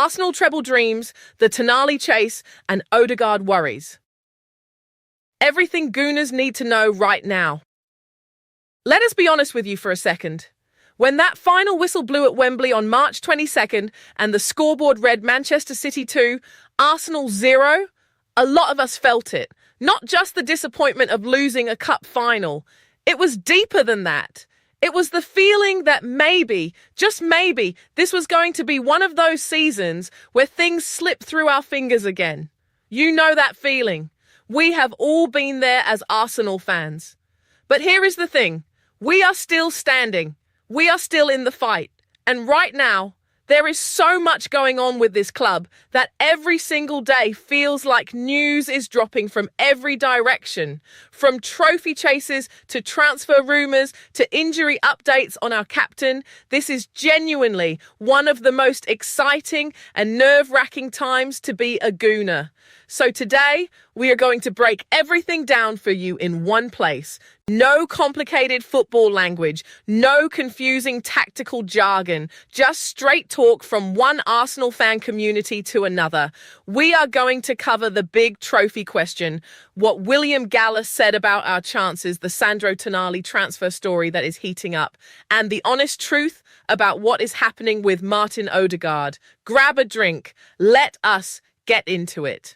Arsenal treble dreams, the Tonali chase, and Odegaard worries. Everything Gooners need to know right now. Let us be honest with you for a second. When that final whistle blew at Wembley on March 22nd and the scoreboard read Manchester City 2, Arsenal 0, a lot of us felt it. Not just the disappointment of losing a cup final. It was deeper than that. It was the feeling that maybe, just maybe, this was going to be one of those seasons where things slip through our fingers again. You know that feeling. We have all been there as Arsenal fans. But here is the thing. We are still standing. We are still in the fight. And right now, there is so much going on with this club that every single day feels like news is dropping from every direction. From trophy chases to transfer rumours to injury updates on our captain, this is genuinely one of the most exciting and nerve-wracking times to be a Gooner. So today, we are going to break everything down for you in one place. No complicated football language, no confusing tactical jargon, just straight talk from one Arsenal fan community to another. We are going to cover the big trophy question, what William Gallas said about our chances, the Sandro Tonali transfer story that is heating up, and the honest truth about what is happening with Martin Odegaard. Grab a drink. Let us get into it.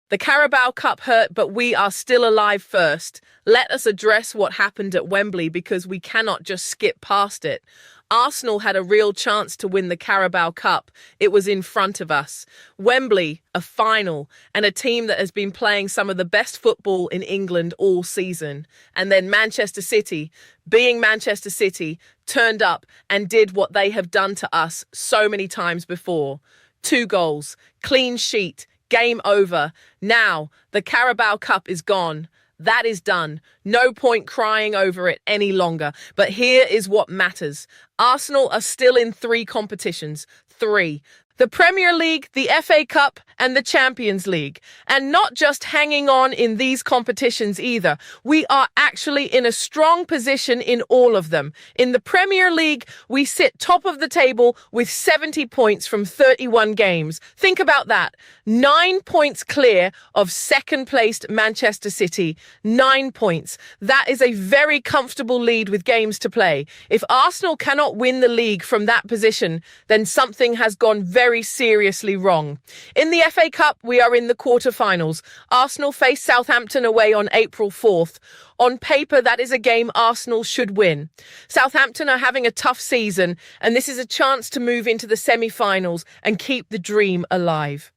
The Carabao Cup hurt, but we are still alive first. Let us address what happened at Wembley because we cannot just skip past it. Arsenal had a real chance to win the Carabao Cup. It was in front of us. Wembley, a final, and a team that has been playing some of the best football in England all season. And then Manchester City, being Manchester City, turned up and did what they have done to us so many times before. 2 goals, clean sheet, game over. Now, the Carabao Cup is gone. That is done. No point crying over it any longer. But here is what matters. Arsenal are still in 3 competitions. 3. The Premier League, the FA Cup, and the Champions League. And not just hanging on in these competitions either. We are actually in a strong position in all of them. In the Premier League, we sit top of the table with 70 points from 31 games. Think about that. 9 points clear of second-placed Manchester City. 9 points. That is a very comfortable lead with games to play. If Arsenal cannot win the league from that position, then something has gone very seriously wrong. In the FA Cup, we are in the quarter-finals. Arsenal face Southampton away on April 4th. On paper, that is a game Arsenal should win. Southampton are having a tough season, and this is a chance to move into the semi-finals and keep the dream alive.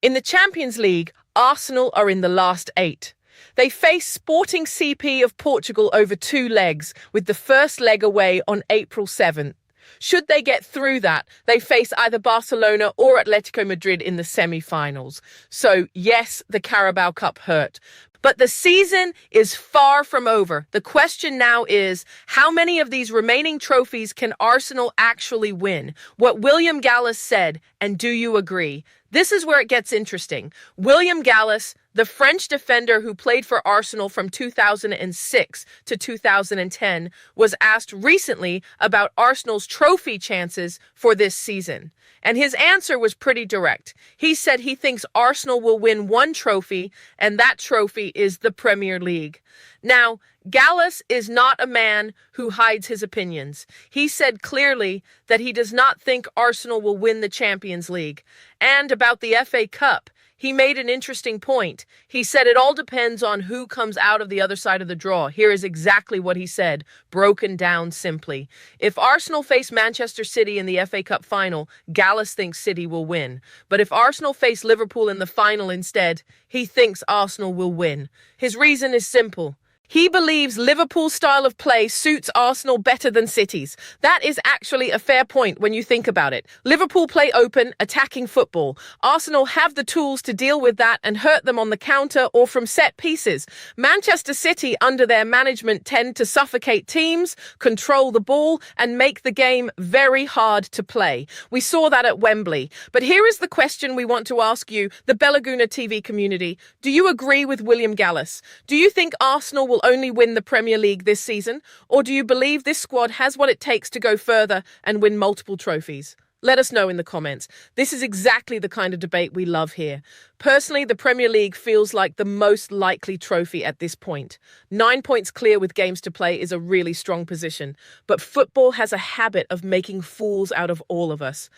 In the Champions League, Arsenal are in the last 8. They face Sporting CP of Portugal over 2 legs, with the first leg away on April 7th. Should they get through that, they face either Barcelona or Atletico Madrid in the semi-finals. So, yes, the Carabao Cup hurt. But the season is far from over. The question now is, how many of these remaining trophies can Arsenal actually win? What William Gallas said, and do you agree? This is where it gets interesting. William Gallas, the French defender who played for Arsenal from 2006 to 2010, was asked recently about Arsenal's trophy chances for this season. And his answer was pretty direct. He said he thinks Arsenal will win 1 trophy, and that trophy is the Premier League. Now, Gallas is not a man who hides his opinions. He said clearly that he does not think Arsenal will win the Champions League. And about the FA Cup, he made an interesting point. He said it all depends on who comes out of the other side of the draw. Here is exactly what he said, broken down simply. If Arsenal face Manchester City in the FA Cup final, Gallas thinks City will win. But if Arsenal face Liverpool in the final instead, he thinks Arsenal will win. His reason is simple. He believes Liverpool's style of play suits Arsenal better than City's. That is actually a fair point when you think about it. Liverpool play open, attacking football. Arsenal have the tools to deal with that and hurt them on the counter or from set pieces. Manchester City, under their management, tend to suffocate teams, control the ball, and make the game very hard to play. We saw that at Wembley. But here is the question we want to ask you, the Bella Gooner TV community. Do you agree with William Gallas? Do you think Arsenal will only win the Premier League this season? Or do you believe this squad has what it takes to go further and win multiple trophies? Let us know in the comments. This is exactly the kind of debate we love here. Personally, the Premier League feels like the most likely trophy at this point. 9 points clear with games to play is a really strong position, but football has a habit of making fools out of all of us.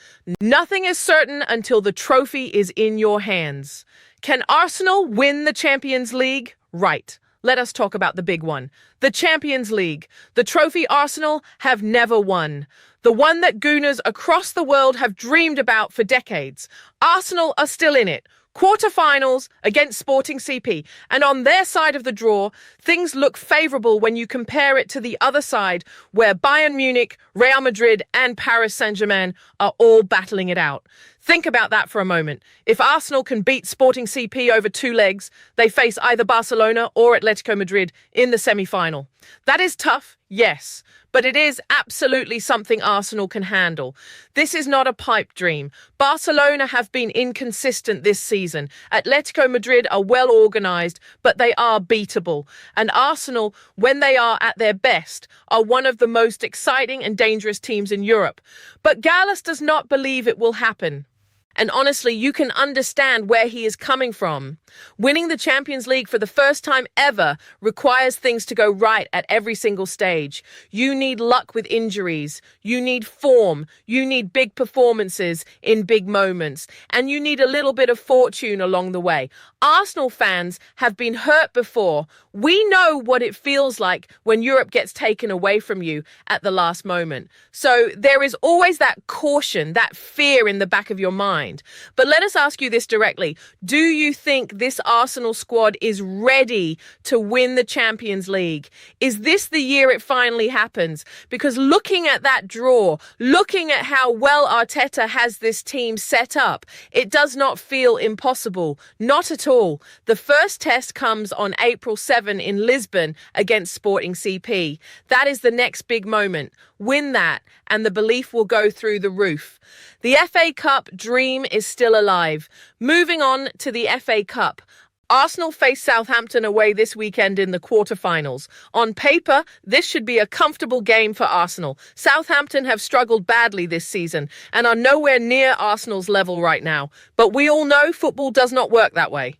Nothing is certain until the trophy is in your hands. Can Arsenal win the Champions League? Right. Let us talk about the big one. The Champions League. The trophy Arsenal have never won. The one that Gooners across the world have dreamed about for decades. Arsenal are still in it. Quarter-finals against Sporting CP. And on their side of the draw, things look favourable when you compare it to the other side, where Bayern Munich, Real Madrid and Paris Saint-Germain are all battling it out. Think about that for a moment. If Arsenal can beat Sporting CP over 2 legs, they face either Barcelona or Atletico Madrid in the semi-final. That is tough, yes, but it is absolutely something Arsenal can handle. This is not a pipe dream. Barcelona have been inconsistent this season. Atletico Madrid are well organised, but they are beatable. And Arsenal, when they are at their best, are one of the most exciting and dangerous teams in Europe. But Gallas does not believe it will happen. And honestly, you can understand where he is coming from. Winning the Champions League for the first time ever requires things to go right at every single stage. You need luck with injuries. You need form. You need big performances in big moments. And you need a little bit of fortune along the way. Arsenal fans have been hurt before. We know what it feels like when Europe gets taken away from you at the last moment. So there is always that caution, that fear in the back of your mind. But let us ask you this directly. Do you think this Arsenal squad is ready to win the Champions League? Is this the year it finally happens? Because looking at that draw, looking at how well Arteta has this team set up, it does not feel impossible. Not at all. The first test comes on April 7 in Lisbon against Sporting CP. That is the next big moment. Win that, and the belief will go through the roof. The FA Cup dream is still alive. Moving on to the FA Cup. Arsenal face Southampton away this weekend in the quarter-finals. On paper, this should be a comfortable game for Arsenal. Southampton have struggled badly this season and are nowhere near Arsenal's level right now. But we all know football does not work that way.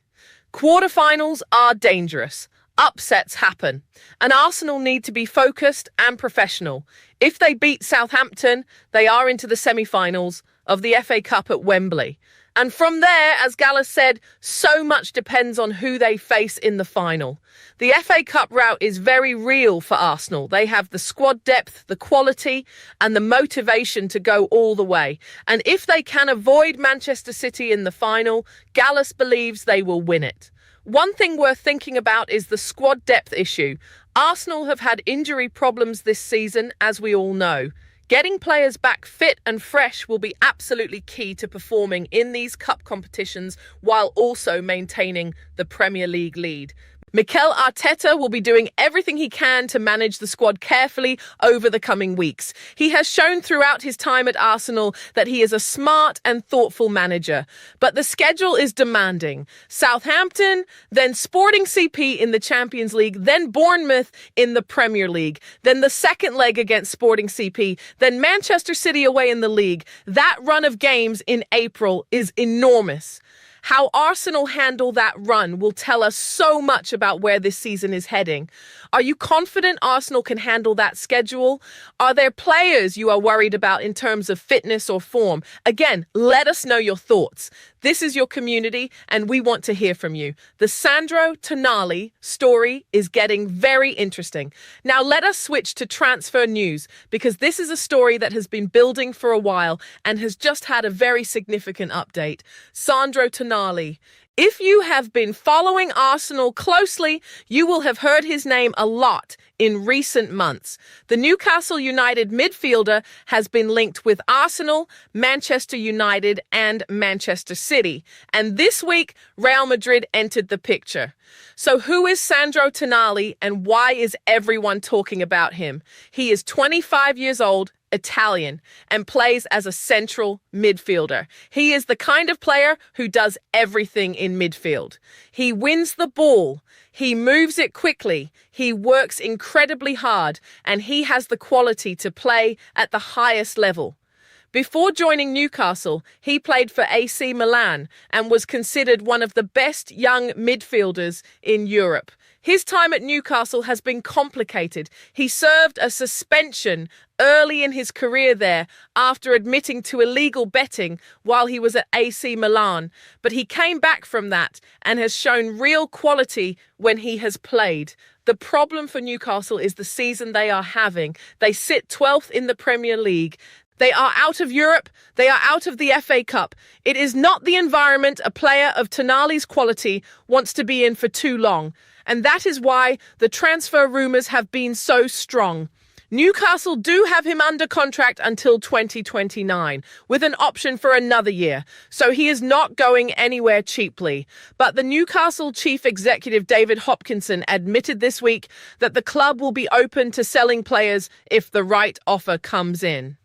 Quarter-finals are dangerous. Upsets happen, and Arsenal need to be focused and professional. If they beat Southampton, they are into the semi-finals of the FA Cup at Wembley. And from there, as Gallas said, so much depends on who they face in the final. The FA Cup route is very real for Arsenal. They have the squad depth, the quality, and the motivation to go all the way. And if they can avoid Manchester City in the final, Gallas believes they will win it. One thing worth thinking about is the squad depth issue. Arsenal have had injury problems this season, as we all know. Getting players back fit and fresh will be absolutely key to performing in these cup competitions while also maintaining the Premier League lead. Mikel Arteta will be doing everything he can to manage the squad carefully over the coming weeks. He has shown throughout his time at Arsenal that he is a smart and thoughtful manager. But the schedule is demanding. Southampton, then Sporting CP in the Champions League, then Bournemouth in the Premier League, then the second leg against Sporting CP, then Manchester City away in the league. That run of games in April is enormous. How Arsenal handle that run will tell us so much about where this season is heading. Are you confident Arsenal can handle that schedule? Are there players you are worried about in terms of fitness or form? Again, let us know your thoughts. This is your community and we want to hear from you. The Sandro Tonali story is getting very interesting. Now let us switch to transfer news because this is a story that has been building for a while and has just had a very significant update. Sandro Tonali. If you have been following Arsenal closely, you will have heard his name a lot in recent months. The Newcastle United midfielder has been linked with Arsenal, Manchester United and Manchester City. And this week, Real Madrid entered the picture. So who is Sandro Tonali and why is everyone talking about him? He is 25 years old, Italian, and plays as a central midfielder. He is the kind of player who does everything in midfield. He wins the ball, he moves it quickly, he works incredibly hard, and he has the quality to play at the highest level. Before joining Newcastle, he played for AC Milan and was considered one of the best young midfielders in Europe. His time at Newcastle has been complicated. He served a suspension early in his career there after admitting to illegal betting while he was at AC Milan. But he came back from that and has shown real quality when he has played. The problem for Newcastle is the season they are having. They sit 12th in the Premier League. They are out of Europe. They are out of the FA Cup. It is not the environment a player of Tonali's quality wants to be in for too long. And that is why the transfer rumours have been so strong. Newcastle do have him under contract until 2029, with an option for another year, so he is not going anywhere cheaply. But the Newcastle chief executive David Hopkinson admitted this week that the club will be open to selling players if the right offer comes in.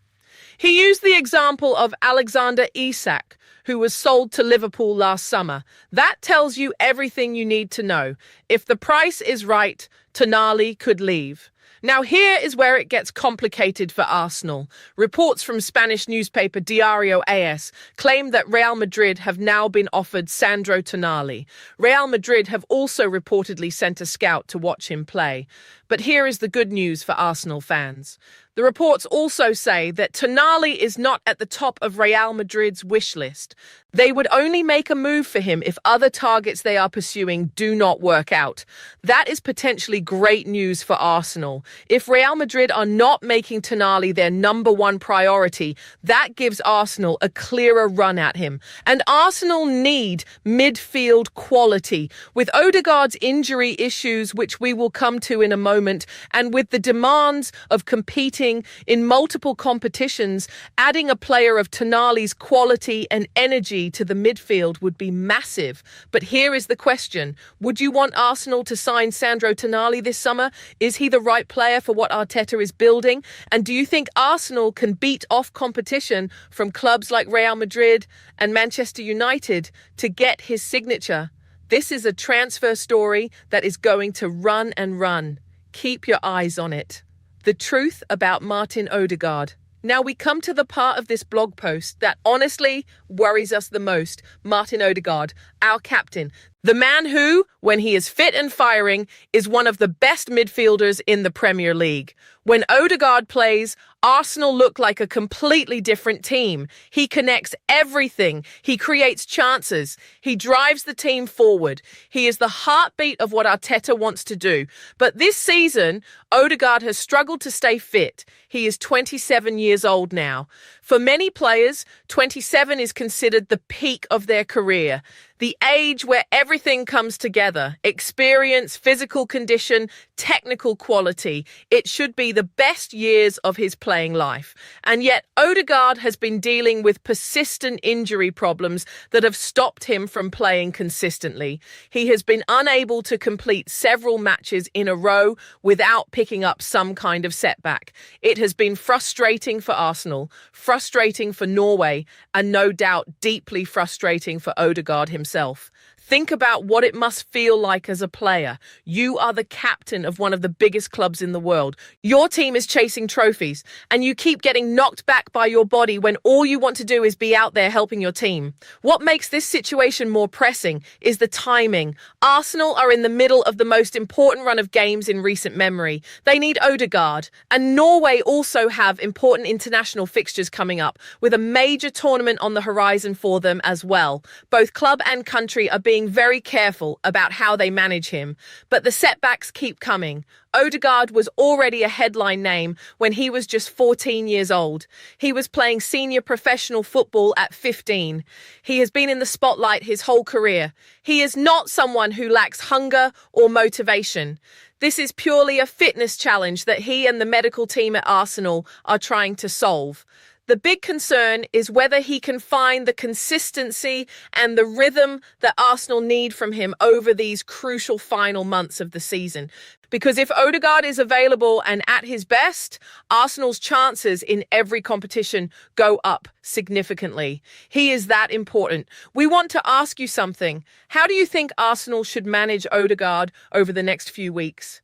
He used the example of Alexander Isak, who was sold to Liverpool last summer. That tells you everything you need to know. If the price is right, Tonali could leave. Now here is where it gets complicated for Arsenal. Reports from Spanish newspaper Diario AS claim that Real Madrid have now been offered Sandro Tonali. Real Madrid have also reportedly sent a scout to watch him play. But here is the good news for Arsenal fans. The reports also say that Tonali is not at the top of Real Madrid's wish list. They would only make a move for him if other targets they are pursuing do not work out. That is potentially great news for Arsenal. If Real Madrid are not making Tonali their number one priority, that gives Arsenal a clearer run at him. And Arsenal need midfield quality. With Odegaard's injury issues, which we will come to in a moment, and with the demands of competing in multiple competitions, adding a player of Tonali's quality and energy to the midfield would be massive. But here is the question. Would you want Arsenal to sign Sandro Tonali this summer? Is he the right player for what Arteta is building? And do you think Arsenal can beat off competition from clubs like Real Madrid and Manchester United to get his signature? This is a transfer story that is going to run and run. Keep your eyes on it. The truth about Martin Odegaard. Now we come to the part of this blog post that honestly worries us the most. Martin Odegaard, our captain. The man who, when he is fit and firing, is one of the best midfielders in the Premier League. When Odegaard plays, Arsenal look like a completely different team. He connects everything. He creates chances. He drives the team forward. He is the heartbeat of what Arteta wants to do. But this season, Odegaard has struggled to stay fit. He is 27 years old now. For many players, 27 is considered the peak of their career. The age where everything comes together. Experience, physical condition, technical quality. It should be the best years of his playing life. And yet Odegaard has been dealing with persistent injury problems that have stopped him from playing consistently. He has been unable to complete several matches in a row without picking up some kind of setback. It has been frustrating for Arsenal, frustrating for Norway, and no doubt deeply frustrating for Odegaard himself. Think about what it must feel like as a player. You are the captain of one of the biggest clubs in the world. Your team is chasing trophies, and you keep getting knocked back by your body when all you want to do is be out there helping your team. What makes this situation more pressing is the timing. Arsenal are in the middle of the most important run of games in recent memory. They need Odegaard, and Norway also have important international fixtures coming up, with a major tournament on the horizon for them as well. Both club and country are being very careful about how they manage him, but the setbacks keep coming. Odegaard was already a headline name when he was just 14 years old. He was playing senior professional football at 15. He has been in the spotlight his whole career. He is not someone who lacks hunger or motivation. This is purely a fitness challenge that he and the medical team at Arsenal are trying to solve. The big concern is whether he can find the consistency and the rhythm that Arsenal need from him over these crucial final months of the season. Because if Odegaard is available and at his best, Arsenal's chances in every competition go up significantly. He is that important. We want to ask you something. How do you think Arsenal should manage Odegaard over the next few weeks?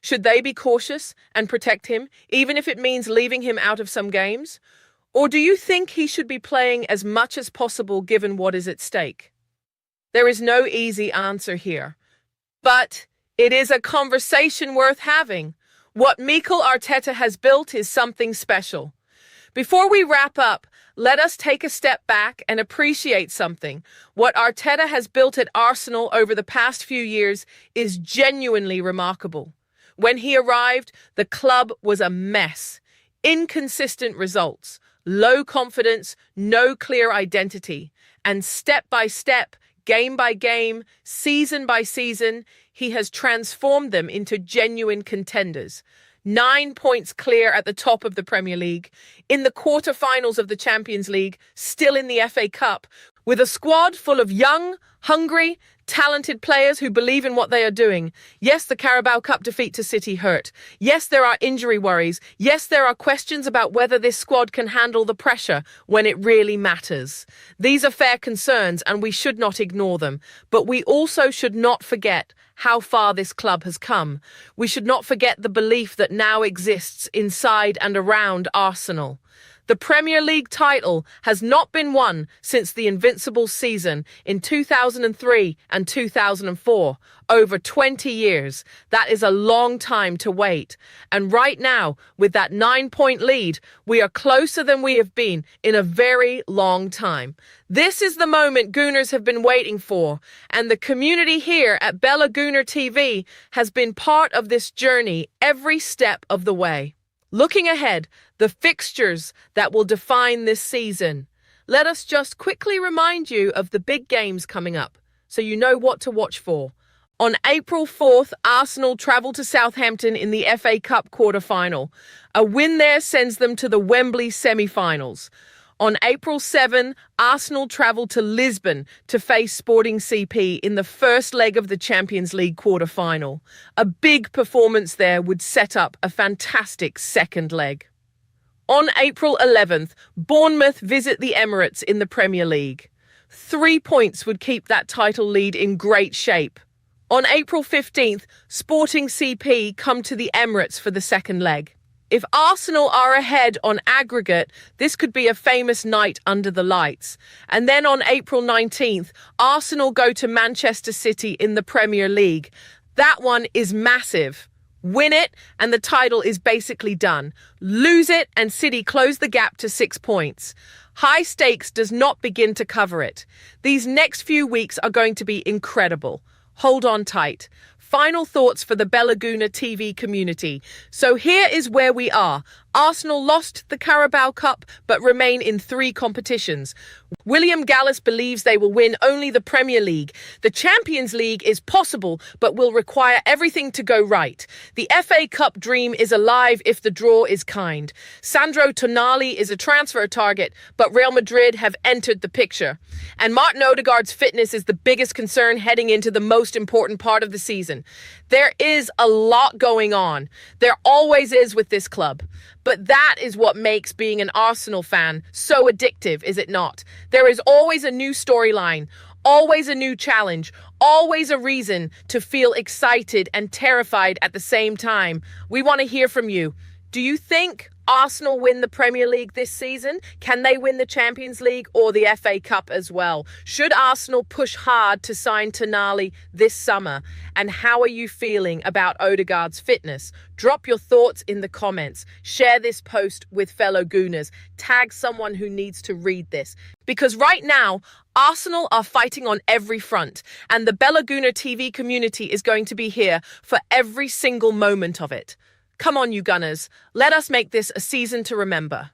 Should they be cautious and protect him, even if it means leaving him out of some games? Or do you think he should be playing as much as possible given what is at stake? There is no easy answer here, but it is a conversation worth having. What Mikel Arteta has built is something special. Before we wrap up, let us take a step back and appreciate something. What Arteta has built at Arsenal over the past few years is genuinely remarkable. When he arrived, the club was a mess. Inconsistent results, low confidence, no clear identity. And step by step, game by game, season by season, he has transformed them into genuine contenders. 9 points clear at the top of the Premier League, in the quarter-finals of the Champions League, still in the FA Cup, with a squad full of young, hungry, talented players who believe in what they are doing. Yes, the Carabao Cup defeat to City hurt. Yes, there are injury worries. Yes, there are questions about whether this squad can handle the pressure when it really matters. These are fair concerns and we should not ignore them. But we also should not forget how far this club has come. We should not forget the belief that now exists inside and around Arsenal. The Premier League title has not been won since the invincible season in 2003 and 2004. Over 20 years. That is a long time to wait. And right now, with that 9-point lead, we are closer than we have been in a very long time. This is the moment Gooners have been waiting for, and the community here at Bella Gooner TV has been part of this journey every step of the way. Looking ahead, the fixtures that will define this season. Let us just quickly remind you of the big games coming up, so you know what to watch for. On April 4th, Arsenal travel to Southampton in the FA Cup quarter-final. A win there sends them to the Wembley semi-finals. On April 7, Arsenal travel to Lisbon to face Sporting CP in the first leg of the Champions League quarter-final. A big performance there would set up a fantastic second leg. On April 11th, Bournemouth visit the Emirates in the Premier League. 3 points would keep that title lead in great shape. On April 15th, Sporting CP come to the Emirates for the second leg. If Arsenal are ahead on aggregate, this could be a famous night under the lights. And then on April 19th, Arsenal go to Manchester City in the Premier League. That one is massive. Win it, and the title is basically done. Lose it, and City close the gap to 6 points. High stakes does not begin to cover it. These next few weeks are going to be incredible. Hold on tight. Final thoughts for the Bella Gooner TV community. So here is where we are. Arsenal lost the Carabao Cup but remain in 3 competitions. William Gallas believes they will win only the Premier League. The Champions League is possible but will require everything to go right. The FA Cup dream is alive if the draw is kind. Sandro Tonali is a transfer target, but Real Madrid have entered the picture. And Martin Odegaard's fitness is the biggest concern heading into the most important part of the season. There is a lot going on. There always is with this club. But that is what makes being an Arsenal fan so addictive, is it not? There is always a new storyline, always a new challenge, always a reason to feel excited and terrified at the same time. We want to hear from you. Do you think Arsenal win the Premier League this season? Can they win the Champions League or the FA Cup as well? Should Arsenal push hard to sign Tonali this summer? And how are you feeling about Odegaard's fitness? Drop your thoughts in the comments. Share this post with fellow Gooners. Tag someone who needs to read this. Because right now, Arsenal are fighting on every front, and the Bella Gooner TV community is going to be here for every single moment of it. Come on, you Gunners. Let us make this a season to remember.